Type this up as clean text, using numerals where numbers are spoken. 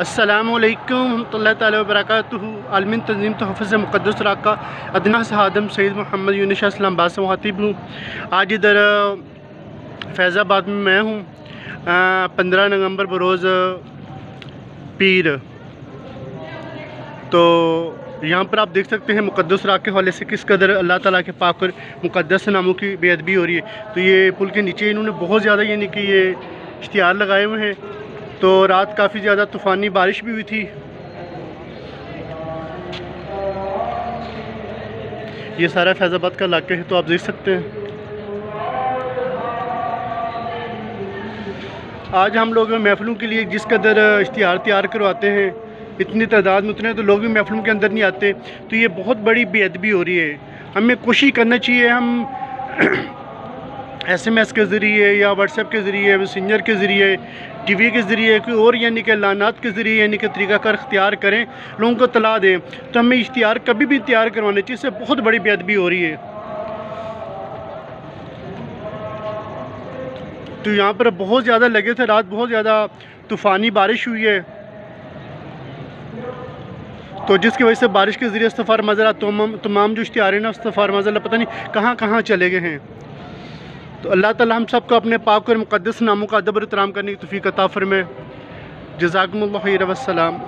अस्सलामुअलैकुम रहमतुल्लाहि ताला व बरकातुहू। आलमीन तंजीम तहफ़्फ़ुज़ मुक़द्दस राका अदना सहादम सैयद मोहम्मद यूनुस इस्लामाबाद से मुखातिब हूँ। आज इधर फैज़ाबाद में मैं हूँ। 15 नवंबर बरोज़ पीर। तो यहाँ पर आप देख सकते हैं मुक़द्दस राग के हवाले से किस कदर अल्लाह ताला के पाक और मुक़द्दस नामों की बेअदबी हो रही है। तो ये पुल के नीचे इन्होंने बहुत ज़्यादा यानी कि ये इश्तिहार लगाए हुए हैं। तो रात काफ़ी ज़्यादा तूफ़ानी बारिश भी हुई थी। ये सारा फैज़ाबाद का इलाका है, तो आप देख सकते हैं। आज हम लोग महफ़िलों के लिए जिस कदर इश्तिहार तैयार करवाते हैं, इतनी तादाद में उतने तो लोग भी महफ़िलों के अंदर नहीं आते। तो ये बहुत बड़ी बेअदबी हो रही है। हमें कोशिश करना चाहिए हम SMS के ज़रिए या व्हाट्सएप के ज़रिए, मैसेंजर के ज़रिए, टीवी के ज़रिए, कोई और यानी कि लानात के ज़रिए यानी कि तरीक़ाकार इख्तियार करें, लोगों को तला दें। तो हमें इश्तिहार कभी भी तैयार करवाना चाहिए। इससे बहुत बड़ी बेअदबी हो रही है। तो यहाँ पर बहुत ज़्यादा लगे थे, रात बहुत ज़्यादा तूफ़ानी बारिश हुई है। तो जिसकी वजह से बारिश के ज़रिए इस्तग़फ़ार मज़रा तमाम जो इश्तिहार हैं ना, इस्तग़फ़ार मज़रा पता नहीं कहाँ कहाँ चले गए हैं। तो अल्लाह ताला हम सबको अपने पाक और मुक़द्दस नामों का अदब और एहतराम करने की तौफ़ीक़ अता फ़रमाए। जज़ाकुमुल्लाह खैर व अस्सलाम।